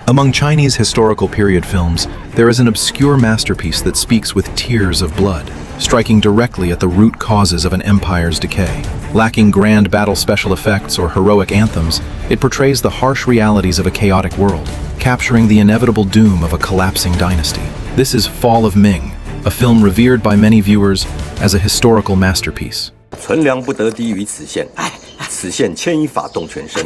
Among Chinese historical period films, there is an obscure masterpiece that speaks with tears of blood, striking directly at the root causes of an empire's decay. Lacking grand battle special effects or heroic anthems, it portrays the harsh realities of a chaotic world, capturing the inevitable doom of a collapsing dynasty. This is Fall of Ming, a film revered by many viewers as a historical masterpiece. 存良不得低于此线，此线牵一发动全身，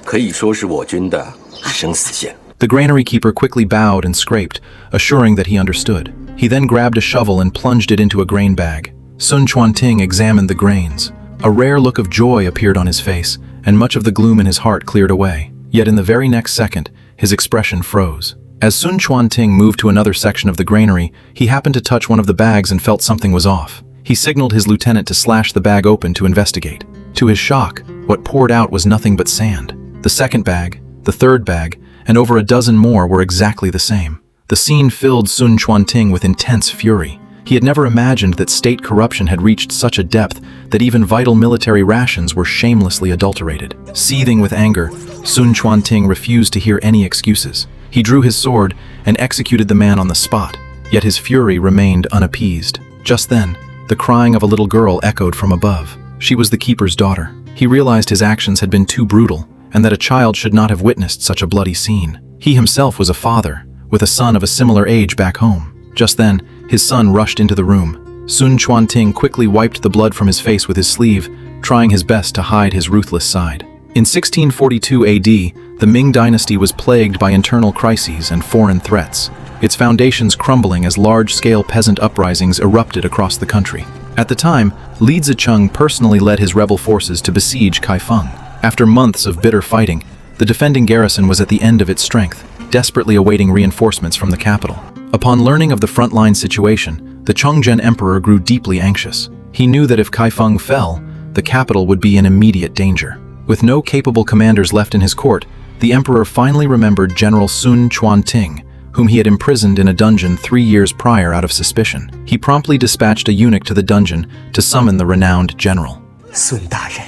可以说是我军的生死线。 The granary keeper quickly bowed and scraped, assuring that he understood. He then grabbed a shovel and plunged it into a grain bag. Sun Chaunting examined the grains. A rare look of joy appeared on his face, and much of the gloom in his heart cleared away. Yet in the very next second, his expression froze. As Sun Chaunting moved to another section of the granary, he happened to touch one of the bags and felt something was off. He signaled his lieutenant to slash the bag open to investigate. To his shock, what poured out was nothing but sand. The second bag, the third bag, and over a dozen more were exactly the same. The scene filled Sun Chaunting with intense fury. He had never imagined that state corruption had reached such a depth that even vital military rations were shamelessly adulterated. Seething with anger, Sun Chaunting refused to hear any excuses. He drew his sword and executed the man on the spot, yet his fury remained unappeased. Just then, the crying of a little girl echoed from above. She was the keeper's daughter. He realized his actions had been too brutal, and that a child should not have witnessed such a bloody scene. He himself was a father, with a son of a similar age back home. Just then, his son rushed into the room. Sun Chaunting quickly wiped the blood from his face with his sleeve, trying his best to hide his ruthless side. In 1642 AD, the Ming Dynasty was plagued by internal crises and foreign threats, its foundations crumbling as large-scale peasant uprisings erupted across the country. At the time, Li Zicheng personally led his rebel forces to besiege Kaifeng. After months of bitter fighting, the defending garrison was at the end of its strength, desperately awaiting reinforcements from the capital. Upon learning of the frontline situation, the Chongzhen emperor grew deeply anxious. He knew that if Kaifeng fell, the capital would be in immediate danger. With no capable commanders left in his court, the emperor finally remembered General Sun Chaunting, whom he had imprisoned in a dungeon 3 years prior out of suspicion. He promptly dispatched a eunuch to the dungeon to summon the renowned general. 孙大人，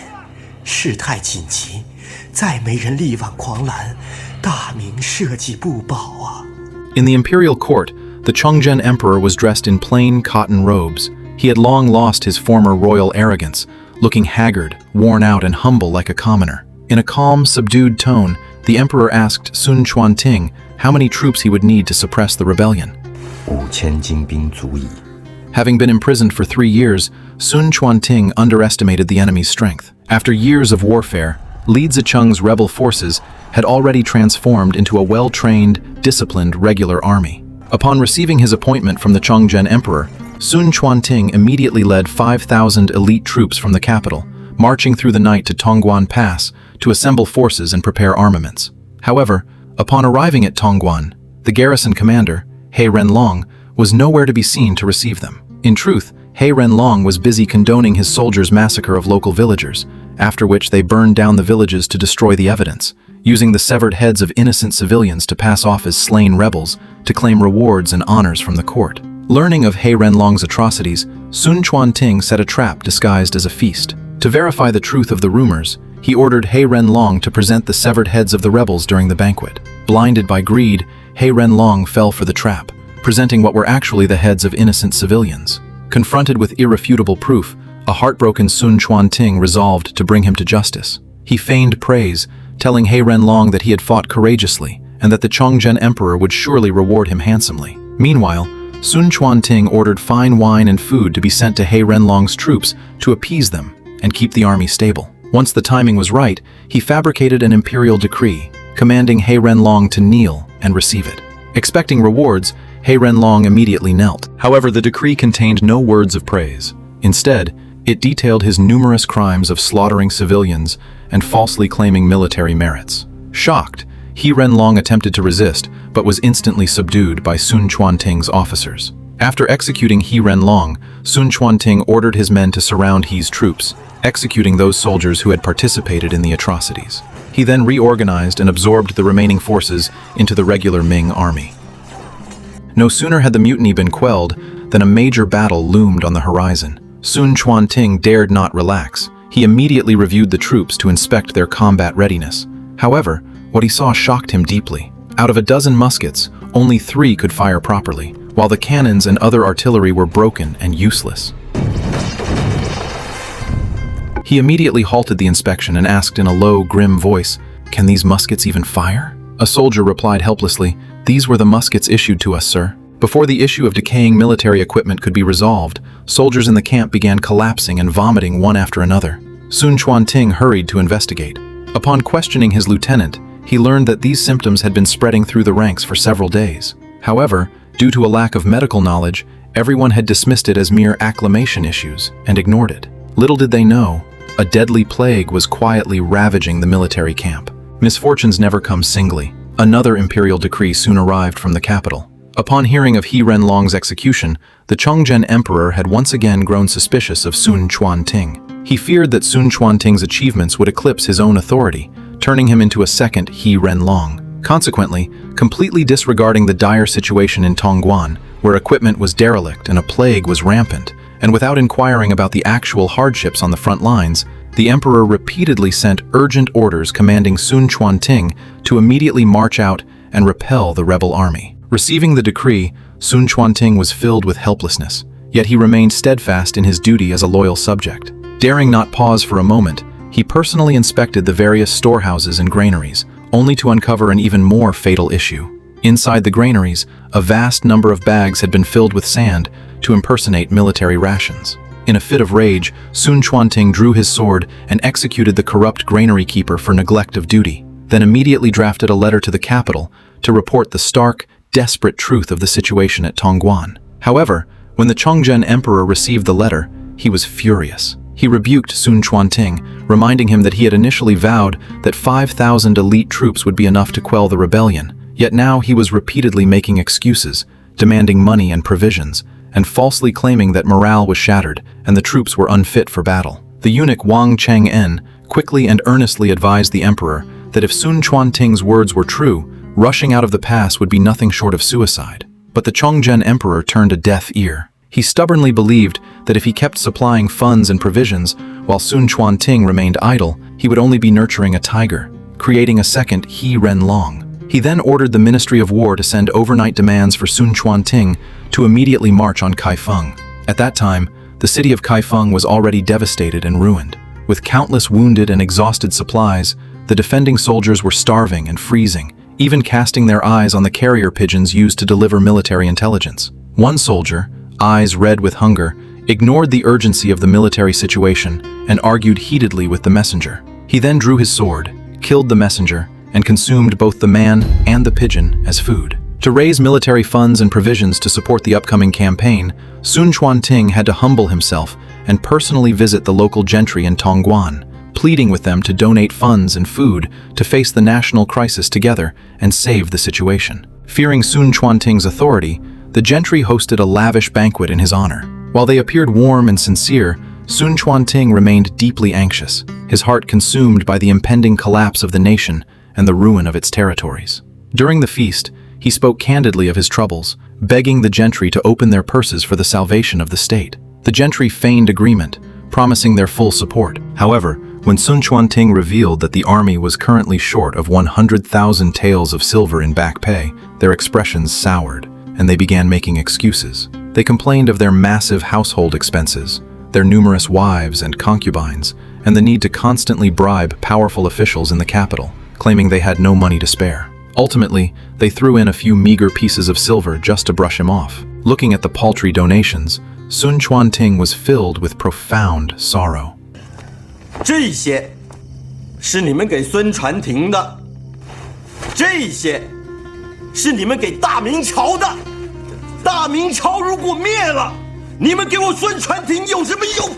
事态紧急，再没人力挽狂澜，大明社稷不保啊！ In the imperial court, the Chongzhen emperor was dressed in plain cotton robes. He had long lost his former royal arrogance, looking haggard, worn out, and humble like a commoner. In a calm, subdued tone, the emperor asked Sun Chaunting how many troops he would need to suppress the rebellion. 5000精兵足矣. Having been imprisoned for 3 years, Sun Chaunting underestimated the enemy's strength. After years of warfare, Li Zicheng's rebel forces had already transformed into a well-trained, disciplined regular army. Upon receiving his appointment from the Chongzhen emperor, Sun Chaunting immediately led 5,000 elite troops from the capital, marching through the night to Tonguan Pass to assemble forces and prepare armaments. However, upon arriving at Tonguan, the garrison commander, He Renlong, was nowhere to be seen to receive them. In truth, He Renlong was busy condoning his soldiers' massacre of local villagers, after which they burned down the villages to destroy the evidence, using the severed heads of innocent civilians to pass off as slain rebels to claim rewards and honors from the court. Learning of He Renlong's atrocities, Sun Chaunting set a trap disguised as a feast. To verify the truth of the rumors, he ordered He Renlong to present the severed heads of the rebels during the banquet. Blinded by greed, He Renlong fell for the trap, presenting what were actually the heads of innocent civilians. Confronted with irrefutable proof, a heartbroken Sun Chaunting resolved to bring him to justice. He feigned praise, telling He Renlong that he had fought courageously and that the Chongzhen emperor would surely reward him handsomely. Meanwhile, Sun Chaunting ordered fine wine and food to be sent to He Renlong's troops to appease them and keep the army stable. Once the timing was right, he fabricated an imperial decree, commanding He Renlong to kneel and receive it. Expecting rewards, He Renlong immediately knelt. However, the decree contained no words of praise. Instead, it detailed his numerous crimes of slaughtering civilians and falsely claiming military merits. Shocked, He Renlong attempted to resist, but was instantly subdued by Sun Chaunting's officers. After executing He Renlong, Sun Chaunting ordered his men to surround He's troops, executing those soldiers who had participated in the atrocities. He then reorganized and absorbed the remaining forces into the regular Ming army. No sooner had the mutiny been quelled than a major battle loomed on the horizon. Sun Chaunting dared not relax. He immediately reviewed the troops to inspect their combat readiness. However, what he saw shocked him deeply. Out of a dozen muskets, only 3 could fire properly, while the cannons and other artillery were broken and useless. He immediately halted the inspection and asked in a low, grim voice, "Can these muskets even fire?" A soldier replied helplessly, "These were the muskets issued to us, sir." Before the issue of decaying military equipment could be resolved, soldiers in the camp began collapsing and vomiting one after another. Sun Chaunting hurried to investigate. Upon questioning his lieutenant, he learned that these symptoms had been spreading through the ranks for several days. However, due to a lack of medical knowledge, everyone had dismissed it as mere acclimation issues and ignored it. Little did they know, a deadly plague was quietly ravaging the military camp. Misfortunes never come singly. Another imperial decree soon arrived from the capital. Upon hearing of He Renlong's execution, the Chongzhen emperor had once again grown suspicious of Sun Chaunting. He feared that Sun Chaunting's achievements would eclipse his own authority, turning him into a second He Renlong. Consequently, completely disregarding the dire situation in Tonguan, where equipment was derelict and a plague was rampant, and without inquiring about the actual hardships on the front lines, the emperor repeatedly sent urgent orders commanding Sun Chaunting to immediately march out and repel the rebel army. Receiving the decree, Sun Chaunting was filled with helplessness, yet he remained steadfast in his duty as a loyal subject. Daring not pause for a moment, he personally inspected the various storehouses and granaries, only to uncover an even more fatal issue. Inside the granaries, a vast number of bags had been filled with sand to impersonate military rations. In a fit of rage, Sun Chaunting drew his sword and executed the corrupt granary keeper for neglect of duty, then immediately drafted a letter to the capital to report the stark, desperate truth of the situation at Tonguan. However, when the Chongzhen emperor received the letter, he was furious. He rebuked Sun Chaunting, reminding him that he had initially vowed that 5,000 elite troops would be enough to quell the rebellion, yet now he was repeatedly making excuses, demanding money and provisions, and falsely claiming that morale was shattered and the troops were unfit for battle. The eunuch Wang Chang'en quickly and earnestly advised the emperor that if Sun Chaunting's words were true, rushing out of the pass would be nothing short of suicide. But the Chongzhen emperor turned a deaf ear. He stubbornly believed that if he kept supplying funds and provisions while Sun Chaunting remained idle, he would only be nurturing a tiger, creating a second He Renlong. He then ordered the Ministry of War to send overnight demands for Sun Chaunting to immediately march on Kaifeng. At that time, the city of Kaifeng was already devastated and ruined. With countless wounded and exhausted supplies, the defending soldiers were starving and freezing, even casting their eyes on the carrier pigeons used to deliver military intelligence. One soldier, eyes red with hunger, ignored the urgency of the military situation and argued heatedly with the messenger. He then drew his sword, killed the messenger, and consumed both the man and the pigeon as food. To raise military funds and provisions to support the upcoming campaign, Sun Chaunting had to humble himself and personally visit the local gentry in Tonguan, pleading with them to donate funds and food to face the national crisis together and save the situation. Fearing Sun Chaunting's authority, the gentry hosted a lavish banquet in his honor. While they appeared warm and sincere, Sun Chaunting remained deeply anxious, his heart consumed by the impending collapse of the nation and the ruin of its territories. During the feast, he spoke candidly of his troubles, begging the gentry to open their purses for the salvation of the state. The gentry feigned agreement, promising their full support. However, when Sun Chaunting revealed that the army was currently short of 100,000 taels of silver in back pay, their expressions soured, and they began making excuses. They complained of their massive household expenses, their numerous wives and concubines, and the need to constantly bribe powerful officials in the capital, claiming they had no money to spare. Ultimately, they threw in a few meager pieces of silver just to brush him off. Looking at the paltry donations, Sun Chaunting was filled with profound sorrow. 这些是你们给孙传庭的，这些是你们给大明朝的。大明朝如果灭了，你们给我孙传庭有什么用？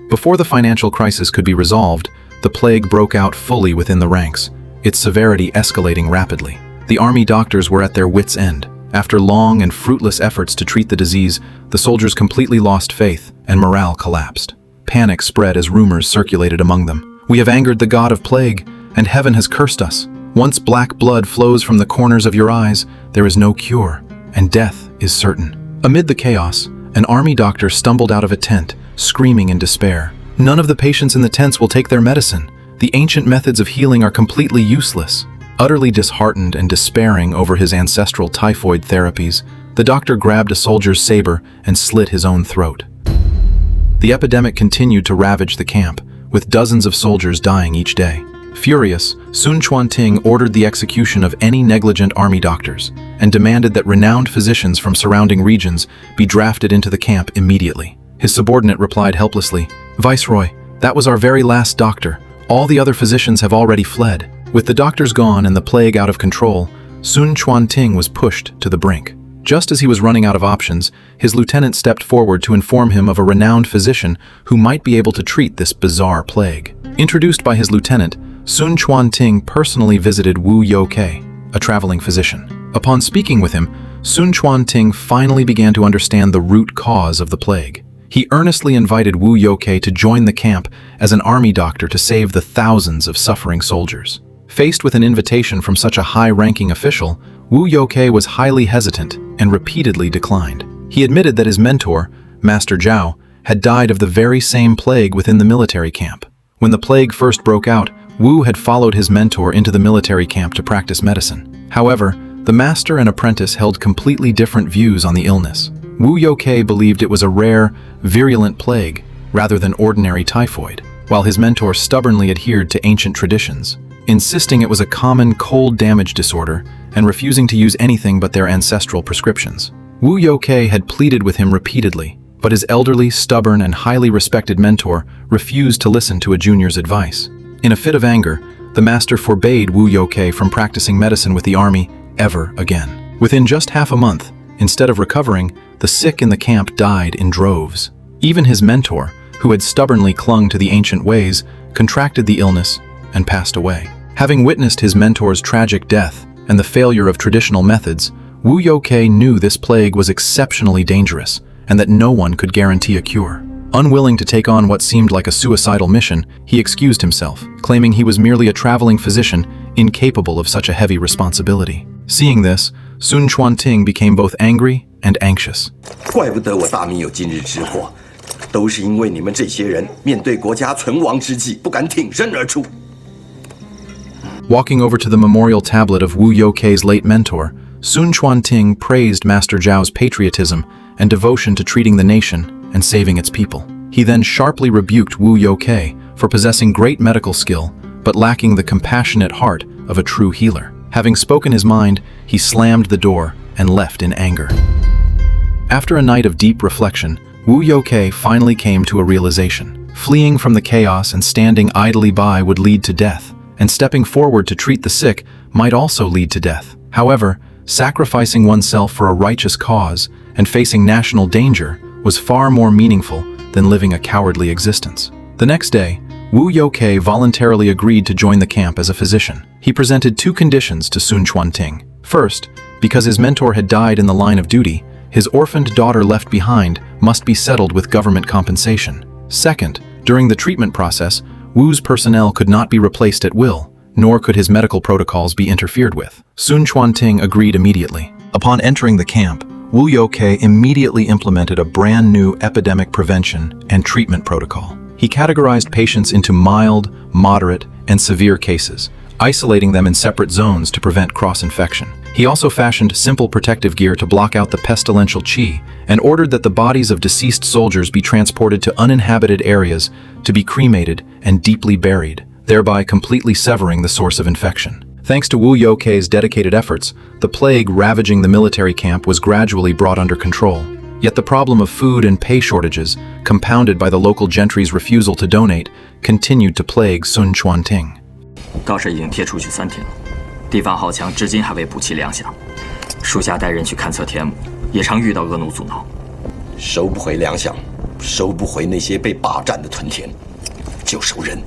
Before the financial crisis could be resolved, the plague broke out fully within the ranks, its severity escalating rapidly. The army doctors were at their wits' end. After long and fruitless efforts to treat the disease, the soldiers completely lost faith and morale collapsed. Panic spread as rumors circulated among them. "We have angered the god of plague, and heaven has cursed us. Once black blood flows from the corners of your eyes, there is no cure, and death is certain." Amid the chaos, an army doctor stumbled out of a tent, screaming in despair. "None of the patients in the tents will take their medicine. The ancient methods of healing are completely useless." Utterly disheartened and despairing over his ancestral typhoid therapies, the doctor grabbed a soldier's saber and slit his own throat. The epidemic continued to ravage the camp, with dozens of soldiers dying each day. Furious, Sun Chaunting ordered the execution of any negligent army doctors and demanded that renowned physicians from surrounding regions be drafted into the camp immediately. His subordinate replied helplessly, "Viceroy, that was our very last doctor. All the other physicians have already fled." With the doctors gone and the plague out of control, Sun Chaunting was pushed to the brink. Just as he was running out of options, his lieutenant stepped forward to inform him of a renowned physician who might be able to treat this bizarre plague. Introduced by his lieutenant, Sun Chaunting personally visited Youke, a traveling physician. Upon speaking with him, Sun Chaunting finally began to understand the root cause of the plague. He earnestly invited Youke to join the camp as an army doctor to save the thousands of suffering soldiers. Faced with an invitation from such a high-ranking official, Youke was highly hesitant and repeatedly declined. He admitted that his mentor, Master Zhao, had died of the very same plague within the military camp. When the plague first broke out, Wu had followed his mentor into the military camp to practice medicine. However, the master and apprentice held completely different views on the illness. Youke believed it was a rare, virulent plague rather than ordinary typhoid, while his mentor stubbornly adhered to ancient traditions, insisting it was a common cold damage disorder and refusing to use anything but their ancestral prescriptions. Youke had pleaded with him repeatedly, but his elderly, stubborn, and highly respected mentor refused to listen to a junior's advice. In a fit of anger, the master forbade Youke from practicing medicine with the army ever again. Within just half a month, instead of recovering, the sick in the camp died in droves. Even his mentor, who had stubbornly clung to the ancient ways, contracted the illness and passed away. Having witnessed his mentor's tragic death and the failure of traditional methods, Youke knew this plague was exceptionally dangerous and that no one could guarantee a cure. Unwilling to take on what seemed like a suicidal mission, he excused himself, claiming he was merely a traveling physician, incapable of such a heavy responsibility. Seeing this, Sun Chaunting became both angry and anxious. 怪不得我大明有今日之祸，都是因为你们这些人面对国家存亡之际不敢挺身而出。 Walking over to the memorial tablet of Wu Youke's late mentor, Sun Chaunting praised Master Zhao's patriotism and devotion to treating the nation and saving its people. He then sharply rebuked Wu Youke for possessing great medical skill, but lacking the compassionate heart of a true healer. Having spoken his mind, he slammed the door and left in anger. After a night of deep reflection, Wu Youke finally came to a realization. Fleeing from the chaos and standing idly by would lead to death, and stepping forward to treat the sick might also lead to death. However, sacrificing oneself for a righteous cause and facing national danger was far more meaningful than living a cowardly existence. The next day, Wu Youke voluntarily agreed to join the camp as a physician. He presented two conditions to Sun Chaunting. First, because his mentor had died in the line of duty, his orphaned daughter left behind must be settled with government compensation. Second, during the treatment process, Wu's personnel could not be replaced at will, nor could his medical protocols be interfered with. Sun Chaunting agreed immediately. Upon entering the camp, Wu Youke immediately implemented a brand new epidemic prevention and treatment protocol. He categorized patients into mild, moderate, and severe cases, isolating them in separate zones to prevent cross-infection. He also fashioned simple protective gear to block out the pestilential qi and ordered that the bodies of deceased soldiers be transported to uninhabited areas to be cremated and deeply buried, thereby completely severing the source of infection. Thanks to Wu Youke's dedicated efforts, the plague ravaging the military camp was gradually brought under control. Yet the problem of food and pay shortages, compounded by the local gentry's refusal to donate, continued to plague Sun Chaunting. 告示已经贴出去3天了，地方好强至今还未补齐粮饷。属下带人去勘测田亩，也常遇到恶奴阻挠。收不回粮饷，收不回那些被霸占的屯田，就收人。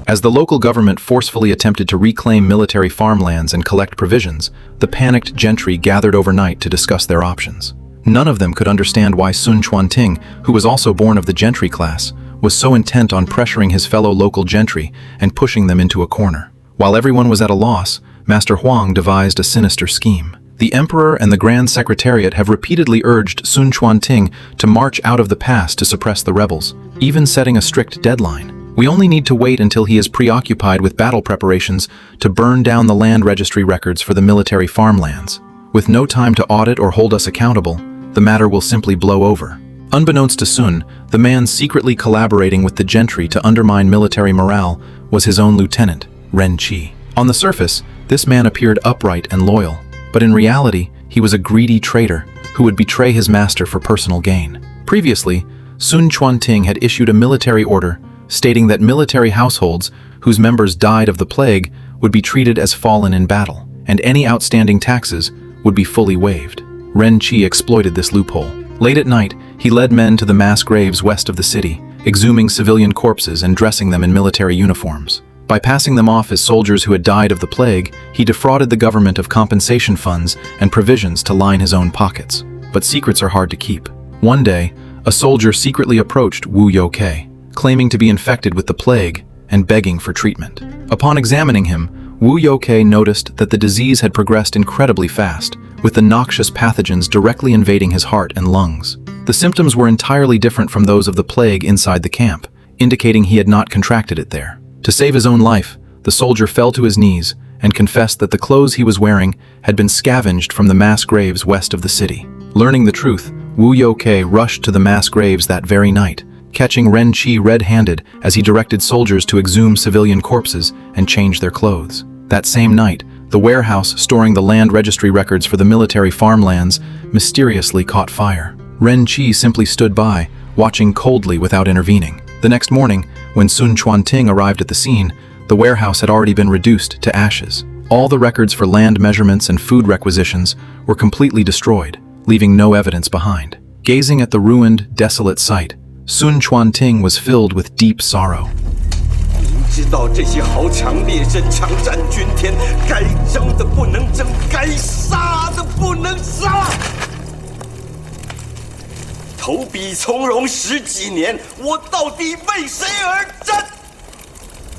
As the local government forcefully attempted to reclaim military farmlands and collect provisions, the panicked gentry gathered overnight to discuss their options. None of them could understand why Sun Chaunting, who was also born of the gentry class, was so intent on pressuring his fellow local gentry and pushing them into a corner. While everyone was at a loss, Master Huang devised a sinister scheme. The Emperor and the Grand Secretariat have repeatedly urged Sun Chaunting to march out of the pass to suppress the rebels, even setting a strict deadline. We only need to wait until he is preoccupied with battle preparations to burn down the land registry records for the military farmlands. With no time to audit or hold us accountable, the matter will simply blow over. Unbeknownst to Sun, the man secretly collaborating with the gentry to undermine military morale was his own lieutenant, Ren Qi. On the surface, this man appeared upright and loyal, but in reality, he was a greedy traitor who would betray his master for personal gain. Previously, Sun Chaunting had issued a military order stating that military households whose members died of the plague would be treated as fallen in battle, and any outstanding taxes would be fully waived. Ren Qi exploited this loophole. Late at night, he led men to the mass graves west of the city, exhuming civilian corpses and dressing them in military uniforms. By passing them off as soldiers who had died of the plague, he defrauded the government of compensation funds and provisions to line his own pockets. But secrets are hard to keep. One day, a soldier secretly approached Youke, claiming to be infected with the plague and begging for treatment. Upon examining him, Youke noticed that the disease had progressed incredibly fast, with the noxious pathogens directly invading his heart and lungs. The symptoms were entirely different from those of the plague inside the camp, indicating he had not contracted it there. To save his own life, the soldier fell to his knees and confessed that the clothes he was wearing had been scavenged from the mass graves west of the city. Learning the truth, Youke rushed to the mass graves that very night, catching Ren Qi red-handed as he directed soldiers to exhume civilian corpses and change their clothes. That same night, the warehouse storing the land registry records for the military farmlands mysteriously caught fire. Ren Qi simply stood by, watching coldly without intervening. The next morning, when Sun Chaunting arrived at the scene, the warehouse had already been reduced to ashes. All the records for land measurements and food requisitions were completely destroyed, leaving no evidence behind. Gazing at the ruined, desolate site, Sun Chaunting was filled with deep sorrow. 知道这些豪强劣绅强占军田，该争的不能争，该杀的不能杀。投笔从戎10几年，我到底为谁而战？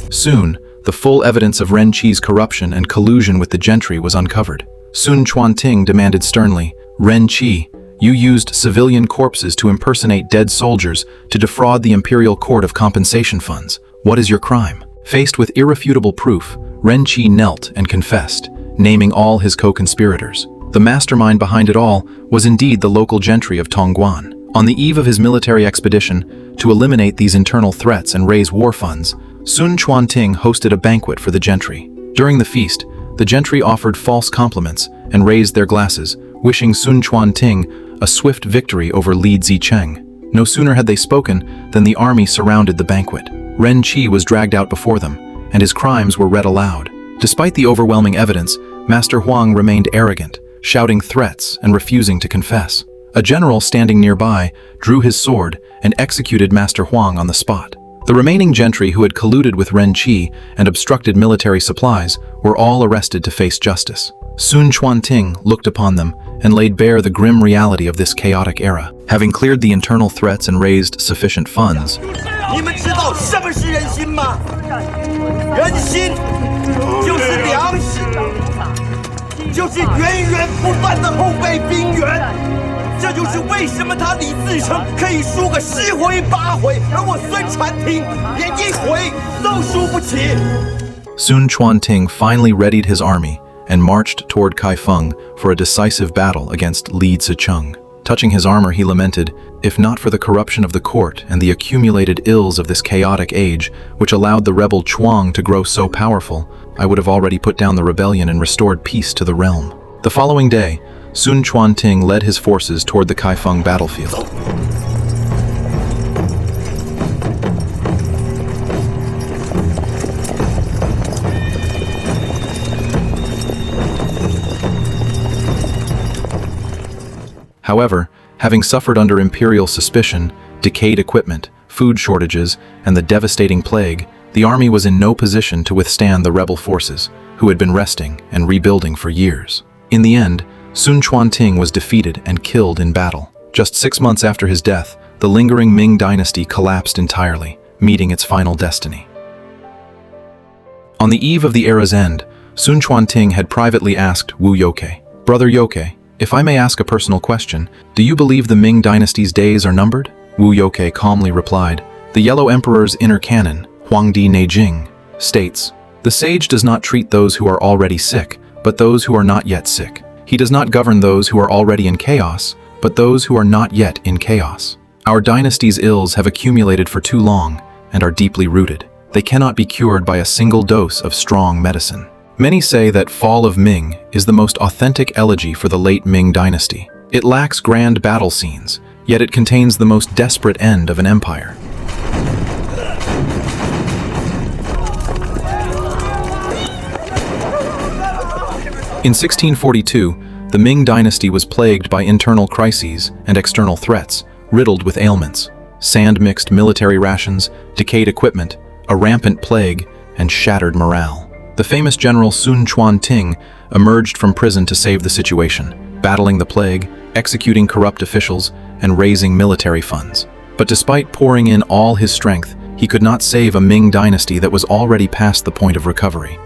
Soon, the full evidence of Ren Qi's corruption and collusion with the gentry was uncovered. Sun Chaunting demanded sternly, "Ren Qi, you used civilian corpses to impersonate dead soldiers to defraud the imperial court of compensation funds. What is your crime?" Faced with irrefutable proof, Ren Qi knelt and confessed, naming all his co-conspirators. The mastermind behind it all was indeed the local gentry of Tonguan. On the eve of his military expedition, to eliminate these internal threats and raise war funds, Sun Chaunting hosted a banquet for the gentry. During the feast, the gentry offered false compliments and raised their glasses, wishing Sun Chaunting a swift victory over Li Zicheng. No sooner had they spoken than the army surrounded the banquet. Ren Qi was dragged out before them, and his crimes were read aloud. Despite the overwhelming evidence, Master Huang remained arrogant, shouting threats and refusing to confess. A general standing nearby drew his sword and executed Master Huang on the spot. The remaining gentry who had colluded with Ren Qi and obstructed military supplies were all arrested to face justice. Sun Chaunting looked upon them and laid bare the grim reality of this chaotic era. Having cleared the internal threats and raised sufficient funds, 你们知道什么是人心吗？人心就是良心，就是源源不断的后备兵源。这就是为什么他李自成可以输个10回8回，而我孙传庭连1回都输不起。 Sun Chaunting finally readied his army and marched toward Kaifeng for a decisive battle against Li Zicheng. Touching his armor, he lamented, "If not for the corruption of the court and the accumulated ills of this chaotic age, which allowed the rebel Chuang to grow so powerful, I would have already put down the rebellion and restored peace to the realm." The following day, Sun Chaunting led his forces toward the Kaifeng battlefield. However, having suffered under imperial suspicion, decayed equipment, food shortages, and the devastating plague, the army was in no position to withstand the rebel forces, who had been resting and rebuilding for years. In the end, Sun Chaunting was defeated and killed in battle. Just 6 months after his death, the lingering Ming Dynasty collapsed entirely, meeting its final destiny. On the eve of the era's end, Sun Chaunting had privately asked Youke, "Brother Youke, if I may ask a personal question, do you believe the Ming Dynasty's days are numbered?" Youke calmly replied, "The Yellow Emperor's inner canon, Huangdi Neijing, states, "The sage does not treat those who are already sick, but those who are not yet sick. He does not govern those who are already in chaos, but those who are not yet in chaos." Our dynasty's ills have accumulated for too long and are deeply rooted. They cannot be cured by a single dose of strong medicine. Many say that Fall of Ming is the most authentic elegy for the late Ming dynasty. It lacks grand battle scenes, yet it contains the most desperate end of an empire. In 1642, the Ming dynasty was plagued by internal crises and external threats, riddled with ailments, sand-mixed military rations, decayed equipment, a rampant plague, and shattered morale. The famous general Sun Chaunting emerged from prison to save the situation, battling the plague, executing corrupt officials, and raising military funds. But despite pouring in all his strength, he could not save a Ming dynasty that was already past the point of recovery.